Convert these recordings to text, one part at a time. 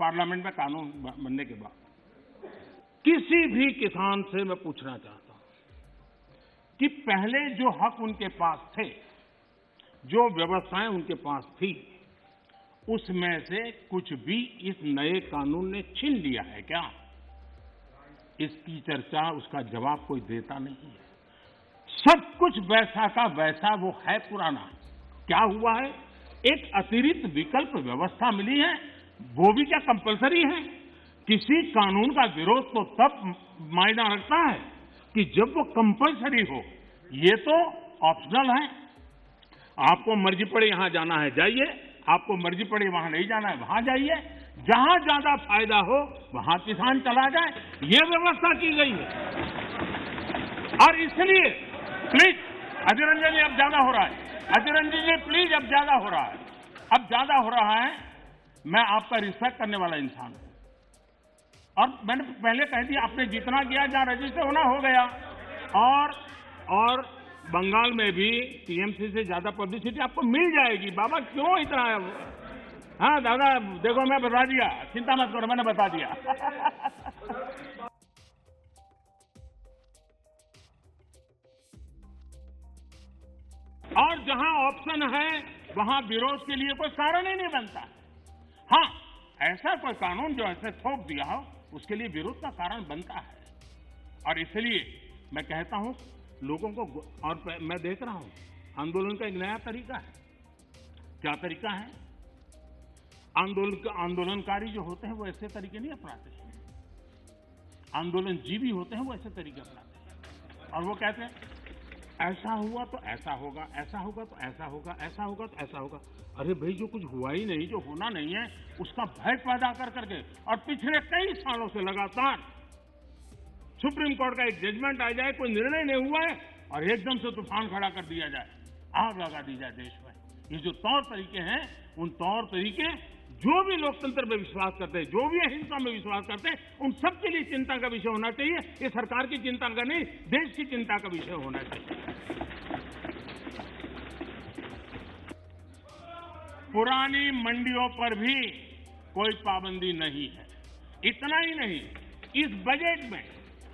Parliament में कानून बनने के बाद किसी भी किसान से मैं पूछना चाहता हूं कि पहले जो हक उनके पास थे, जो व्यवस्थाएं उनके पास थी, उसमें से कुछ भी इस नए कानून ने छीन लिया है क्या? इसकी चर्चा, उसका जवाब कोई देता नहीं है। सब कुछ वैसा का वैसा वो है पुराना। क्या हुआ है? एक अतिरिक्त विकल्प व्यवस्था मिली है, वो भी क्या कंपलसरी है? किसी कानून का विरोध तो तब मायना रखता है कि जब वो कंपलसरी हो। ये तो ऑप्शनल है। आपको मर्जी पड़े यहां जाना है जाइए, आपको मर्जी पड़े वहां नहीं जाना है वहां जाइए, जहां ज्यादा फायदा हो वहां किसान चला जाए, ये व्यवस्था की गई है। और इसलिए प्लीज अधीर रंजन जी, अब ज्यादा हो रहा है। अधीर रंजन जी प्लीज, अब ज्यादा हो रहा है, अब ज्यादा हो रहा है। मैं आपका रिस्पेक्ट करने वाला इंसान हूं और मैंने पहले कह दिया, आपने जितना किया, जहां रजिस्टर होना हो गया। और बंगाल में भी टीएमसी से ज्यादा पब्लिसिटी आपको मिल जाएगी। बाबा क्यों इतना? हाँ दादा, देखो मैं बता दिया, चिंता मत करो, मैंने बता दिया। और जहां ऑप्शन है वहां विरोध के लिए कोई कारण ही नहीं बनता। हाँ, ऐसा कोई कानून जो ऐसे थोप दिया हो, उसके लिए विरोध का कारण बनता है। और इसलिए मैं कहता हूं लोगों को, और मैं देख रहा हूं आंदोलन का एक नया तरीका है। क्या तरीका है? आंदोलनकारी जो होते हैं वो ऐसे तरीके नहीं अपनाते हैं। आंदोलनजीवी होते हैं वो ऐसे तरीके अपनाते हैं और वो कहते हैं ऐसा हुआ तो ऐसा होगा, ऐसा होगा तो ऐसा होगा, ऐसा होगा तो ऐसा होगा। अरे भाई, जो कुछ हुआ ही नहीं, जो होना नहीं है, उसका भय पैदा कर करके, और पिछले कई सालों से लगातार सुप्रीम कोर्ट का एक जजमेंट आ जाए, कोई निर्णय नहीं हुआ है और एकदम से तूफान खड़ा कर दिया जाए, आग लगा दी जाए देश में। ये जो तौर तरीके हैं, उन तौर तरीके जो भी लोकतंत्र में विश्वास करते हैं, जो भी अहिंसा में विश्वास करते हैं, उन सबके लिए चिंता का विषय होना चाहिए। ये सरकार की चिंता का नहीं, देश की चिंता का विषय होना चाहिए। पुरानी मंडियों पर भी कोई पाबंदी नहीं है। इतना ही नहीं, इस बजट में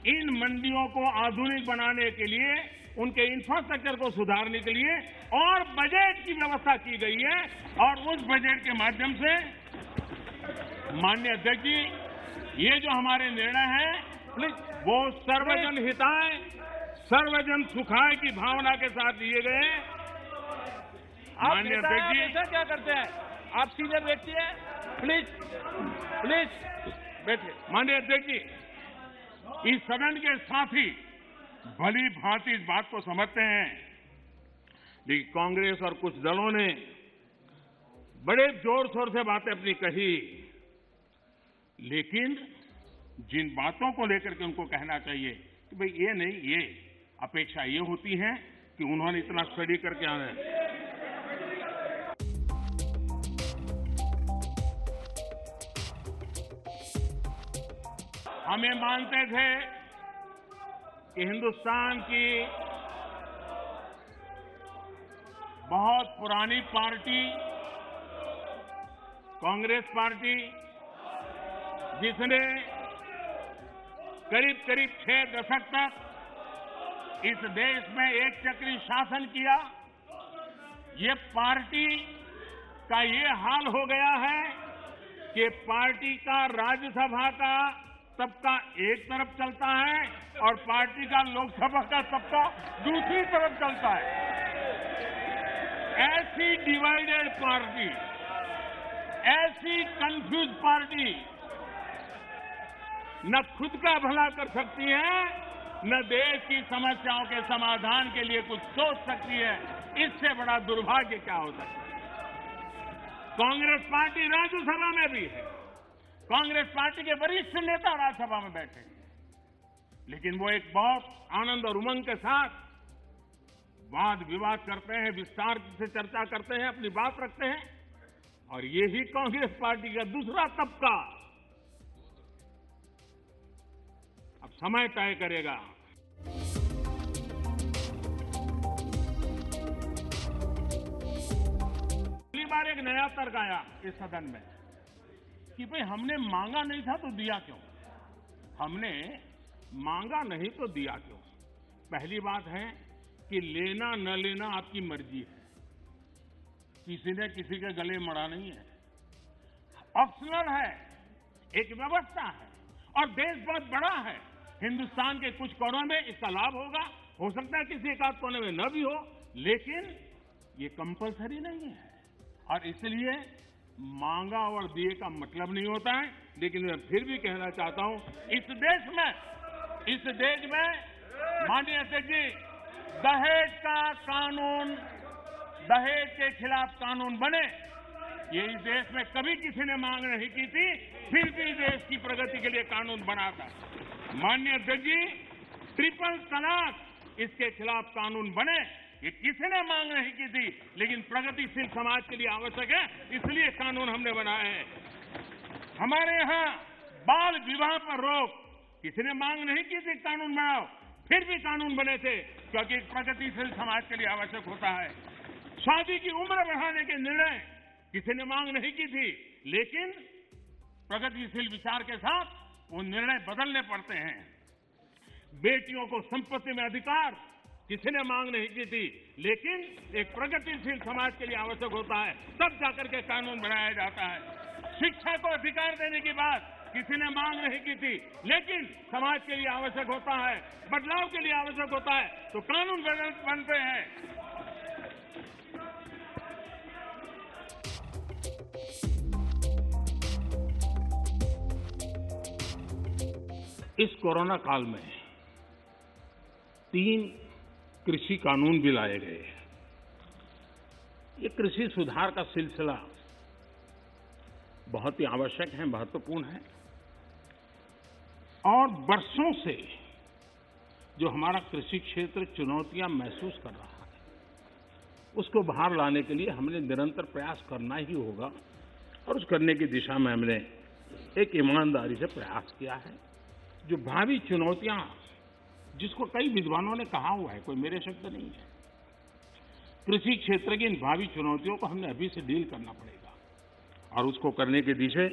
इन मंडियों को आधुनिक बनाने के लिए, उनके इंफ्रास्ट्रक्चर को सुधारने के लिए और बजट की व्यवस्था की गई है। और उस बजट के माध्यम से माननीय अध्यक्ष जी, ये जो हमारे निर्णय हैं वो सर्वजन हिताय, सर्वजन सुखाय की भावना के साथ लिए गए। माननीय अध्यक्ष जी, ऐसा क्या करते हैं आप? सीनियर व्यक्ति हैं, प्लीज बैठिए। माननीय अध्यक्ष जी, इस सदन के साथी भली भांति इस बात को समझते हैं, लेकिन कांग्रेस और कुछ दलों ने बड़े जोर शोर से बातें अपनी कही, लेकिन जिन बातों को लेकर के उनको कहना चाहिए कि भाई ये नहीं, ये अपेक्षा ये होती है कि उन्होंने इतना स्टडी करके आना है। हम ये मानते थे कि हिंदुस्तान की बहुत पुरानी पार्टी कांग्रेस पार्टी, जिसने करीब करीब 6 दशक तक इस देश में एक चक्री शासन किया, ये पार्टी का ये हाल हो गया है कि पार्टी का राज्यसभा का तबका एक तरफ चलता है और पार्टी का लोकसभा का तबका दूसरी तरफ चलता है। ऐसी डिवाइडेड पार्टी, ऐसी कंफ्यूज पार्टी न खुद का भला कर सकती है, न देश की समस्याओं के समाधान के लिए कुछ सोच सकती है। इससे बड़ा दुर्भाग्य क्या हो सकता है? कांग्रेस पार्टी राज्यसभा में भी है, कांग्रेस पार्टी के वरिष्ठ नेता राज्यसभा में बैठे हैं, लेकिन वो एक बहुत आनंद और उमंग के साथ वाद विवाद करते हैं, विस्तार से चर्चा करते हैं, अपनी बात रखते हैं। और यही कांग्रेस पार्टी का दूसरा तबका अब समय तय करेगा। पहली बार एक नया तर्क आया इस सदन में कि भाई हमने मांगा नहीं था तो दिया क्यों, हमने मांगा नहीं तो दिया क्यों। पहली बात है कि लेना न लेना आपकी मर्जी है, किसी ने किसी के गले मड़ा नहीं है, ऑप्शनल है, एक व्यवस्था है और देश बहुत बड़ा है। हिंदुस्तान के कुछ कोनों में इसका लाभ होगा, हो सकता है किसी एक आध कोने में न भी हो, लेकिन ये कंपलसरी नहीं है। और इसलिए मांगा और दिए का मतलब नहीं होता है। लेकिन मैं फिर भी कहना चाहता हूं, इस देश में माननीय अध्यक्ष जी, दहेज का कानून, दहेज के खिलाफ कानून बने, ये इस देश में कभी किसी ने मांग नहीं की थी, फिर भी देश की प्रगति के लिए कानून बना था। माननीय अध्यक्ष जी, ट्रिपल तलाक, इसके खिलाफ कानून बने, ये किसी ने मांग नहीं की थी, लेकिन प्रगतिशील समाज के लिए आवश्यक है, इसलिए कानून हमने बनाए हैं। हमारे यहां बाल विवाह पर रोक, किसी ने मांग नहीं की थी कानून बनाओ, फिर भी कानून बने थे, क्योंकि प्रगतिशील समाज के लिए आवश्यक होता है। शादी की उम्र बढ़ाने के निर्णय किसी ने मांग नहीं की थी, लेकिन प्रगतिशील विचार के साथ वो निर्णय बदलने पड़ते हैं। बेटियों को संपत्ति में अधिकार किसी ने मांग नहीं की थी, लेकिन एक प्रगतिशील समाज के लिए आवश्यक होता है, तब जाकर के कानून बनाया जाता है। शिक्षा को अधिकार देने की बात किसी ने मांग नहीं की थी, लेकिन समाज के लिए आवश्यक होता है, बदलाव के लिए आवश्यक होता है, तो कानून बनते हैं। इस कोरोना काल में 3 कृषि कानून भी लाए गए। ये कृषि सुधार का सिलसिला बहुत ही आवश्यक है, महत्वपूर्ण है और वर्षों से जो हमारा कृषि क्षेत्र चुनौतियां महसूस कर रहा है, उसको बाहर लाने के लिए हमने निरंतर प्रयास करना ही होगा और उस करने की दिशा में हमने एक ईमानदारी से प्रयास किया है। जो भावी चुनौतियां, जिसको कई विद्वानों ने कहा हुआ है, कोई मेरे शब्द नहीं है, कृषि क्षेत्र की इन भावी चुनौतियों को हमने अभी से डील करना पड़ेगा और उसको करने के दिशे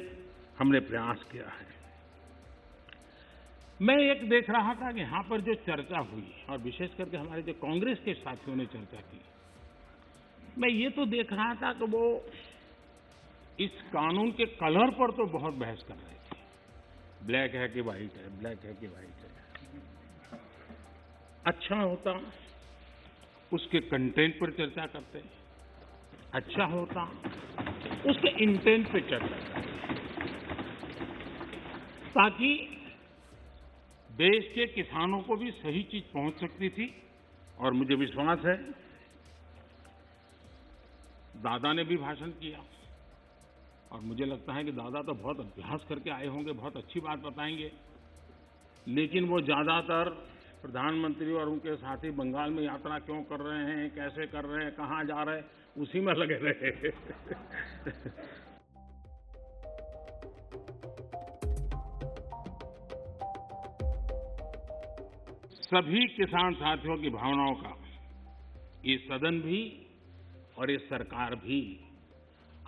हमने प्रयास किया है। मैं एक देख रहा था कि यहां पर जो चर्चा हुई और विशेष करके हमारे जो कांग्रेस के साथियों ने चर्चा की, मैं ये तो देख रहा था कि वो इस कानून के कलर पर तो बहुत बहस कर रहे थे। ब्लैक है कि व्हाइट है, ब्लैक है कि व्हाइट है। अच्छा होता उसके कंटेंट पर चर्चा करते, अच्छा होता उसके इंटेंट पे चर्चा करते, ताकि देश के किसानों को भी सही चीज पहुंच सकती थी। और मुझे विश्वास है, दादा ने भी भाषण किया और मुझे लगता है कि दादा तो बहुत अभ्यास करके आए होंगे, बहुत अच्छी बात बताएंगे, लेकिन वो ज्यादातर प्रधानमंत्री और उनके साथी बंगाल में यात्रा क्यों कर रहे हैं, कैसे कर रहे हैं, कहां जा रहे हैं, उसी में लगे रहे। सभी किसान साथियों की भावनाओं का ये सदन भी और ये सरकार भी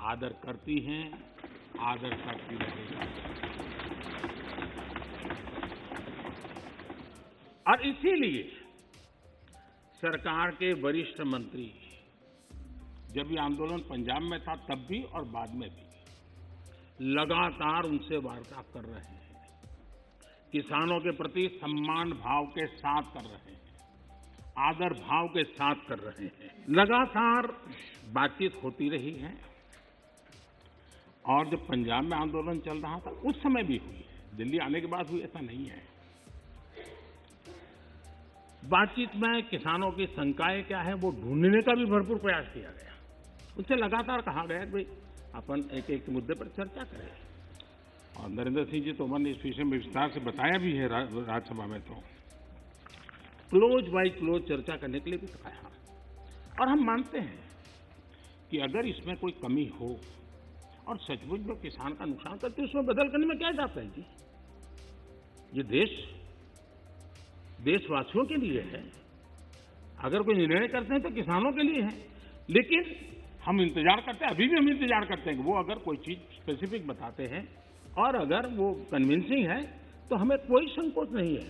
आदर करती हैं, आदर करती रहेगी। और इसीलिए सरकार के वरिष्ठ मंत्री, जब ये आंदोलन पंजाब में था तब भी और बाद में भी, लगातार उनसे वार्ता कर रहे हैं, किसानों के प्रति सम्मान भाव के साथ कर रहे हैं, आदर भाव के साथ कर रहे हैं। लगातार बातचीत होती रही है और जब पंजाब में आंदोलन चल रहा था उस समय भी हुई है, दिल्ली आने के बाद हुई ऐसा नहीं है। बातचीत में किसानों की शंकाएं क्या है वो ढूंढने का भी भरपूर प्रयास किया गया। उनसे लगातार कहा गया कि भाई अपन एक एक मुद्दे पर चर्चा करें, और नरेंद्र सिंह जी तोमर ने इस विषय में विस्तार से बताया भी है राज्यसभा में, तो क्लोज बाय क्लोज चर्चा करने के लिए भी कहा। और हम मानते हैं कि अगर इसमें कोई कमी हो और सचमुच में किसान का नुकसान करते, उसमें बदल करने में क्या जाता है जी। ये देशवासियों के लिए है, अगर कोई निर्णय करते हैं तो किसानों के लिए है। लेकिन हम इंतजार करते हैं, अभी भी हम इंतजार करते हैं कि वो अगर कोई चीज स्पेसिफिक बताते हैं और अगर वो कन्विंसिंग है तो हमें कोई संकोच नहीं है।